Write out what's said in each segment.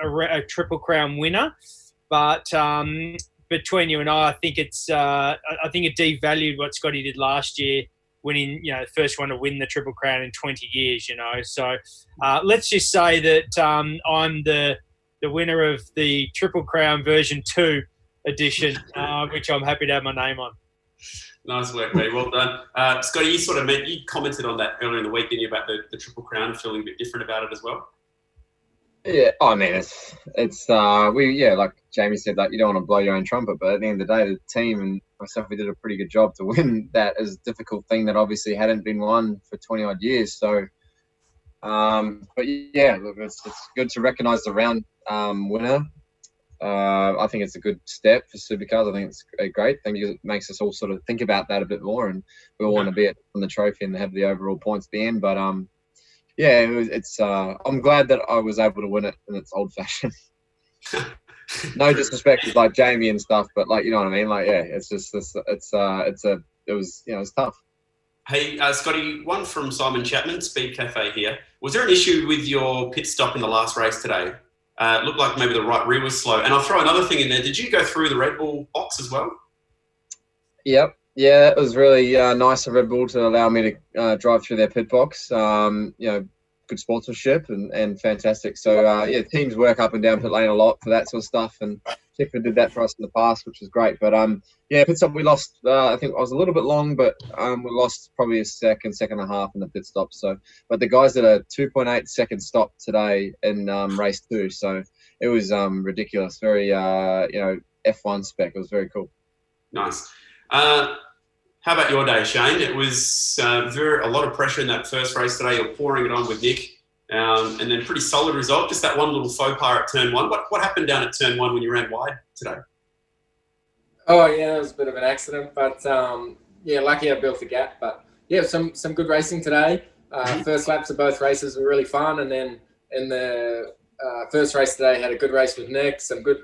a Triple Crown winner. But between you and I think it devalued what Scotty did last year, winning, the first one to win the Triple Crown in 20 years, So let's just say that I'm the winner of the Triple Crown version 2 edition, which I'm happy to have my name on. Nice work, mate. Well done. Scotty, you commented on that earlier in the week, didn't you, about the Triple Crown, feeling a bit different about it as well? Yeah, I mean, like Jamie said, like, you don't want to blow your own trumpet, but at the end of the day, the team and myself, we did a pretty good job to win that as a difficult thing that obviously hadn't been won for 20 odd years. So, but yeah, look, it's good to recognise the round winner. I think it's a good step for Supercars. I think it's a great thing because it makes us all sort of think about that a bit more, and we all want to be on the trophy and have the overall points at the end. But yeah, I'm glad that I was able to win it in its old fashion. No disrespect to like Jamie and stuff, but like, you know what I mean? Like, yeah, it was tough. Hey, Scotty, one from Simon Chapman, Speed Cafe here. Was there an issue with your pit stop in the last race today? It looked like maybe the right rear was slow. And I'll throw another thing in there. Did you go through the Red Bull box as well? Yep. Yeah, it was really nice of Red Bull to allow me to drive through their pit box. Good sponsorship and fantastic. So, teams work up and down pit lane a lot for that sort of stuff. And Tiffin did that for us in the past, which was great. But, pit stop, we lost, I think I was a little bit long, but we lost probably a second and a half in the pit stop. So, but the guys did a 2.8 second stop today in race 2. So it was ridiculous. Very, F1 spec. It was very cool. Nice. How about your day, Shane? It was a lot of pressure in that first race today. You're pouring it on with Nick, and then pretty solid result. Just that one little faux pas at turn 1. What happened down at turn 1 when you ran wide today? Oh yeah, it was a bit of an accident, but lucky I built the gap. But yeah, some good racing today. First laps of both races were really fun, and then in the first race today, had a good race with Nick. Some good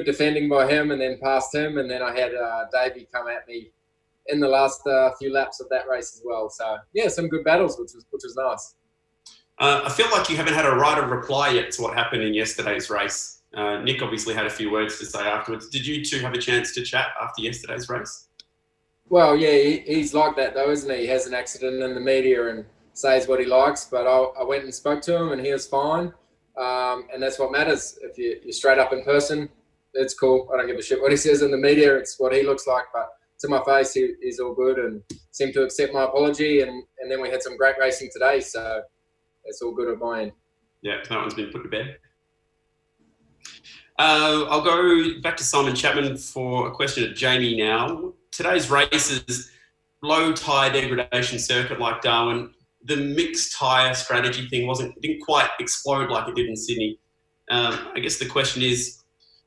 defending by him, and then past him, and then I had Davey come at me in the last few laps of that race as well. So yeah, some good battles, which was nice. I feel like you haven't had a right of reply yet to what happened in yesterday's race. Nick obviously had a few words to say afterwards. Did you two have a chance to chat after yesterday's race? Well, yeah, he's like that though, isn't he? He has an accident in the media and says what he likes, but I went and spoke to him and he was fine. And that's what matters. If you're straight up in person, it's cool. I don't give a shit what he says in the media. It's what he looks like. But to my face, he's all good and seemed to accept my apology. And then we had some great racing today. So it's all good at my end. Yeah, that one's been put to bed. I'll go back to Simon Chapman for a question of Jamie now. Today's race is low tyre degradation circuit like Darwin. The mixed tyre strategy thing didn't quite explode like it did in Sydney. I guess the question is,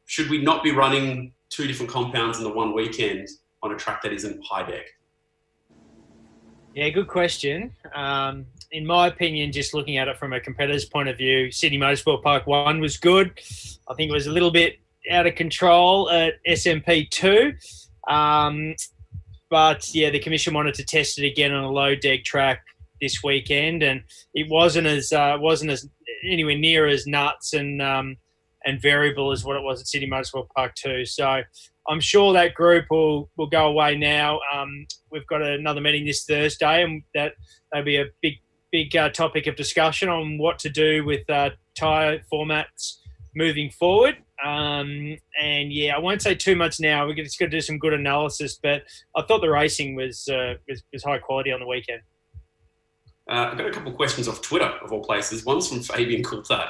should we not be running 2 different compounds in the one weekend on a track that isn't high deck? Yeah, good question. In my opinion, just looking at it from a competitor's point of view, Sydney Motorsport Park 1 was good. I think it was a little bit out of control at SMP 2. But yeah, the commission wanted to test it again on a low deck track this weekend, and it wasn't as anywhere near as nuts and variable as what it was at Sydney Motorsport Park 2. So I'm sure that group will go away now. We've got another meeting this Thursday, and that'll be a big topic of discussion on what to do with tyre formats moving forward. And yeah, I won't say too much now. We're just going to do some good analysis, but I thought the racing was high quality on the weekend. I've got a couple of questions off Twitter, of all places. One's from Fabian Coulthard.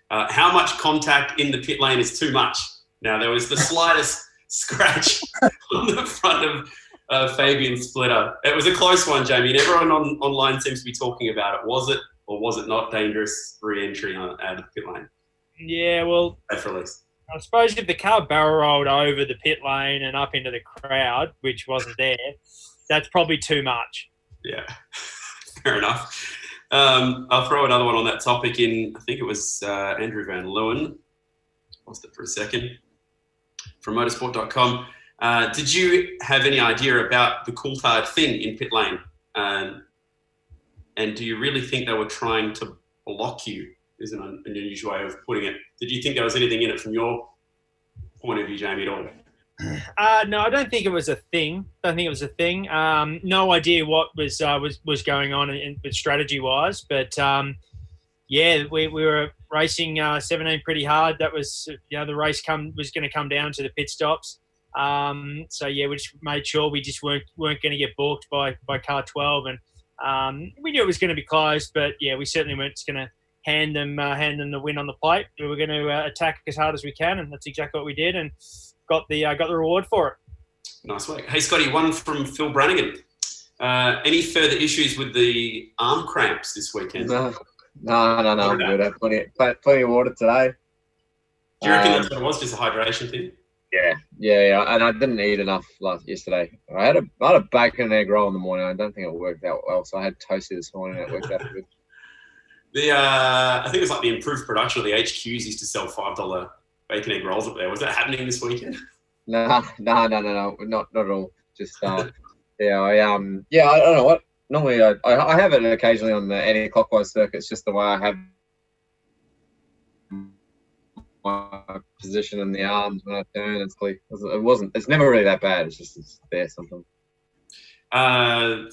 How much contact in the pit lane is too much? Now, there was the slightest scratch on the front of Fabian's splitter. It was a close one, Jamie, and everyone online seems to be talking about it. Was it or was it not dangerous re-entry out of the pit lane? Yeah, well, safe release. I suppose if the car barrel rolled over the pit lane and up into the crowd, which wasn't there, that's probably too much. Yeah, fair enough. I'll throw another one on that topic in, I think it was Andrew Van Leeuwen. Lost it for a second. From motorsport.com. Did you have any idea about the Coulthard thing in pit lane? And do you really think they were trying to block you is an unusual way of putting it. Did you think there was anything in it from your point of view, Jamie, at all? No, I don't think it was a thing. No idea what was going on with strategy wise, but we were racing 17 pretty hard. That was the race was going to come down to the pit stops. We just made sure we just weren't going to get balked by car 12, and we knew it was going to be close, but we certainly weren't just going to hand them the win on the plate. We were going to attack as hard as we can, and that's exactly what we did, and got the reward for it. Nice work. Hey, Scotty, one from Phil Brannigan. Any further issues with the arm cramps this weekend? No. I'm good. I had plenty of water today. Do you reckon that's what it was, just a hydration thing? Yeah. And I didn't eat enough yesterday. I had a bacon and egg roll in the morning. I don't think it worked out well, so I had toasty this morning. It worked out good. I think it was like the improved production of the HQs used to sell $5 bacon egg rolls up there. Was that happening this weekend? No, not at all. Just I don't know what. Normally I have it occasionally on the anti-clockwise circuit. It's just the way I have my position in the arms when I turn. It's never really that bad. It's there sometimes.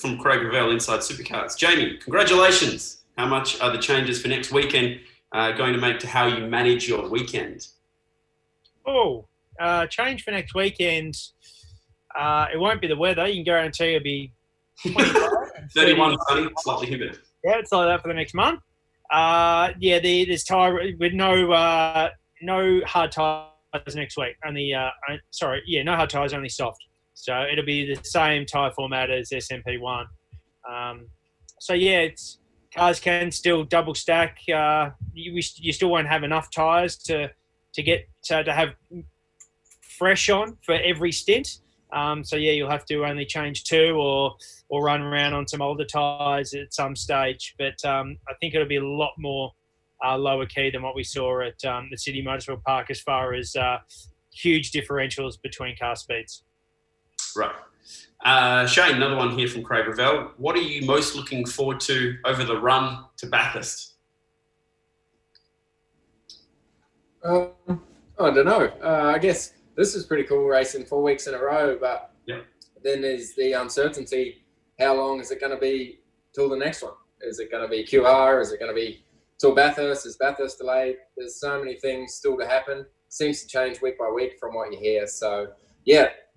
From Craig Ravel, Inside Supercars. Jamie, congratulations. How much are the changes for next weekend going to make to how you manage your weekend? Change for next weekend. It won't be the weather. You can guarantee it'll be 31 sunny, slightly humid. Yeah, it's like that for the next month. There's tire with no hard tires next week. Only no hard tires, only soft. So it'll be the same tire format as SMP1. Cars can still double stack. You still won't have enough tires to have fresh on for every stint. You'll have to only change 2 or run around on some older tyres at some stage. But I think it'll be a lot more lower key than what we saw at the City Motorsport Park as far as huge differentials between car speeds. Right. Shane, another one here from Craig Ravel. What are you most looking forward to over the run to Bathurst? I don't know. I guess this is pretty cool, racing 4 weeks in a row, but then there's the uncertainty. How long is it going to be till the next one? Is it going to be QR? Is it going to be till Bathurst? Is Bathurst delayed? There's so many things still to happen. Seems to change week by week from what you hear. So,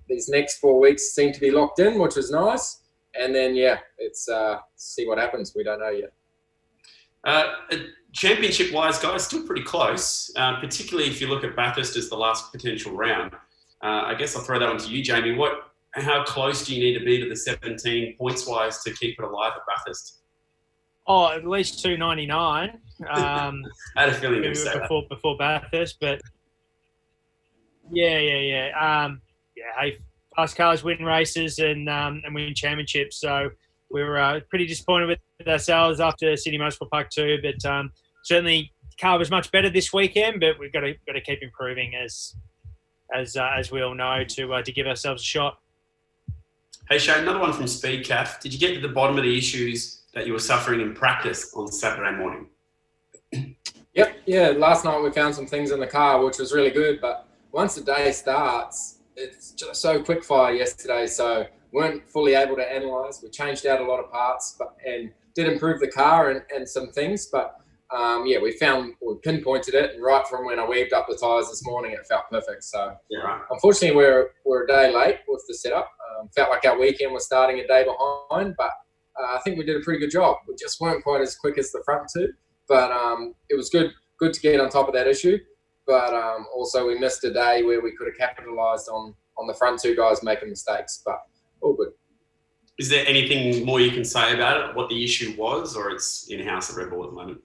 these next 4 weeks seem to be locked in, which is nice. And then, it's see what happens. We don't know yet. Championship-wise, guys, still pretty close, particularly if you look at Bathurst as the last potential round. I guess I'll throw that on to you, Jamie. How close do you need to be to the 17 points-wise to keep it alive at Bathurst? At least 299. I had a feeling you would say that. Before Bathurst, but hey, fast cars win races and win championships. So we were pretty disappointed with ourselves after Sydney Motorsport Park 2, but certainly the car was much better this weekend. But we've got to keep improving as we all know to give ourselves a shot. Hey Shane, another one from Speedcaf. Did you get to the bottom of the issues that you were suffering in practice on Saturday morning? Yep. Yeah. Last night we found some things in the car, which was really good. But once the day starts, it's just so quick fire yesterday. So weren't fully able to analyse. We changed out a lot of parts, and did improve the car and some things. But we pinpointed it, and right from when I weaved up the tyres this morning, it felt perfect. So unfortunately, we're a day late with the setup. Felt like our weekend was starting a day behind, but I think we did a pretty good job. We just weren't quite as quick as the front two, but it was good to get on top of that issue. But also we missed a day where we could have capitalised on the front two guys making mistakes, but all good. Is there anything more you can say about it, what the issue was, or it's in-house at Red Bull at the moment?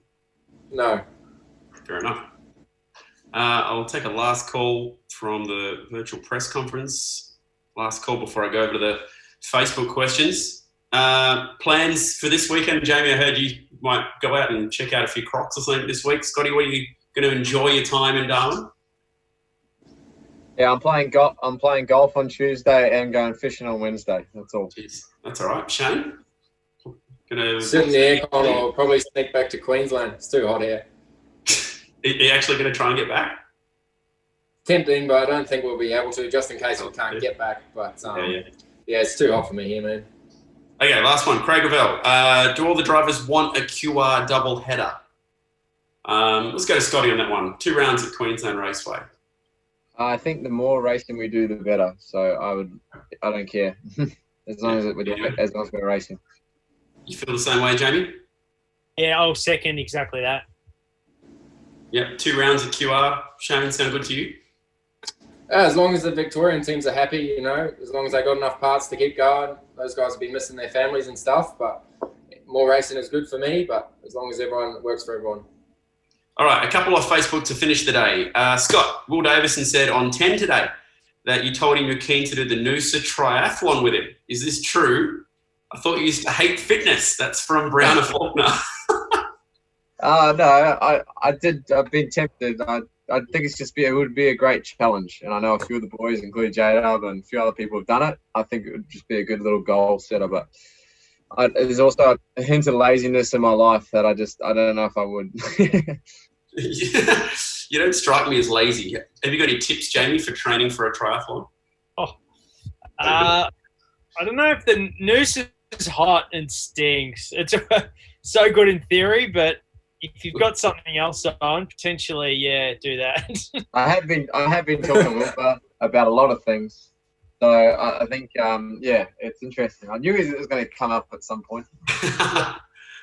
No. Fair enough. I'll take a last call from the virtual press conference. Last call before I go over to the Facebook questions. Plans for this weekend? Jamie, I heard you might go out and check out a few crocs or something this week. Scotty, what are you going to enjoy your time in Darwin? Yeah, I'm playing golf on Tuesday and going fishing on Wednesday. That's all. Jeez, that's all right. Shane? Sit in the aircon or probably sneak back to Queensland. It's too hot here. Are you actually going to try and get back? Tempting, but I don't think we'll be able to, just in case we can't get back. But yeah, it's too hot for me here, man. Okay, last one. Craig Ravel. Do all the drivers want a QR double header? Let's go to Scotty on that one. 2 rounds at Queensland Raceway. I think the more racing we do, the better. So I don't care as long as we're racing. You feel the same way, Jamie? Yeah, I'll second exactly that. Yep, 2 rounds at QR. Shane, sound good to you? As long as the Victorian teams are happy, as long as they got enough parts to keep going, those guys will be missing their families and stuff. But more racing is good for me, but as long as everyone works for everyone. All right, a couple off Facebook to finish the day. Scott, Will Davison said on 10 today that you told him you're keen to do the Noosa triathlon with him. Is this true? I thought you used to hate fitness. That's from Browner Faulkner. No, I did. I've been tempted. I think it would be a great challenge. And I know a few of the boys, including J-Dub and a few other people have done it. I think it would just be a good little goal setter. But there's also a hint of laziness in my life that I don't know if I would. You don't strike me as lazy. Have you got any tips, Jamie, for training for a triathlon? I don't know if the noose is hot and stings. It's so good in theory, but if you've got something else on, potentially, do that. I have been talking to Wilbur about a lot of things. So I think, it's interesting. I knew it was going to come up at some point.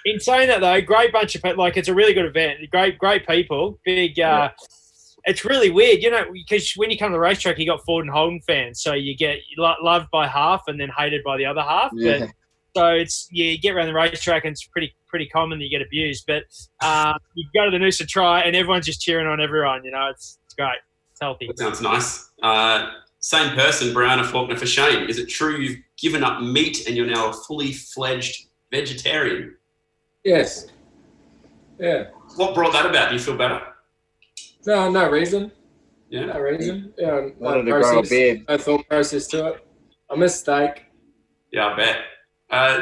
In saying that, though, great bunch of people. Like, it's a really good event. Great people. Big. It's really weird, because when you come to the racetrack, you got Ford and Holden fans, so you get loved by half and then hated by the other half. Yeah. But, so you get around the racetrack and it's pretty common that you get abused. But you go to the Noosa Tri and everyone's just cheering on everyone. It's great. It's healthy. That sounds nice. Same person, Browner Faulkner for Shane. Is it true you've given up meat and you're now a fully fledged vegetarian? Yes. Yeah. What brought that about? Do you feel better? No reason. Yeah. No reason. Yeah. Wanted to grow a beard. No thought process to it. I miss steak. Yeah, I bet.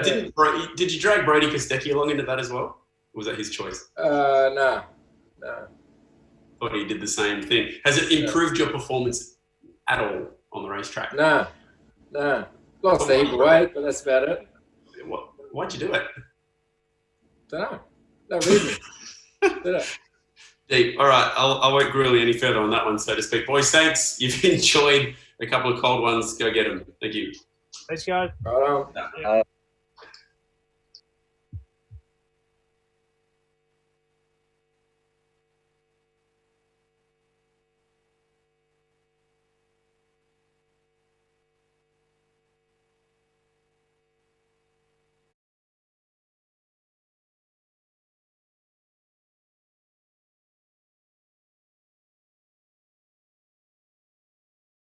Did you drag Brody Kostecki along into that as well? Or was that his choice? No. Thought he did the same thing. Has it improved your performance at all on the racetrack? No. Lost a heap of weight, but that's about it. Why'd you do it? Don't know. No reason. Did it? Deep. All right, I won't grill you any further on that one, so to speak. Boys, thanks. You've enjoyed a couple of cold ones. Go get them. Thank you. Thanks, guys. Right on.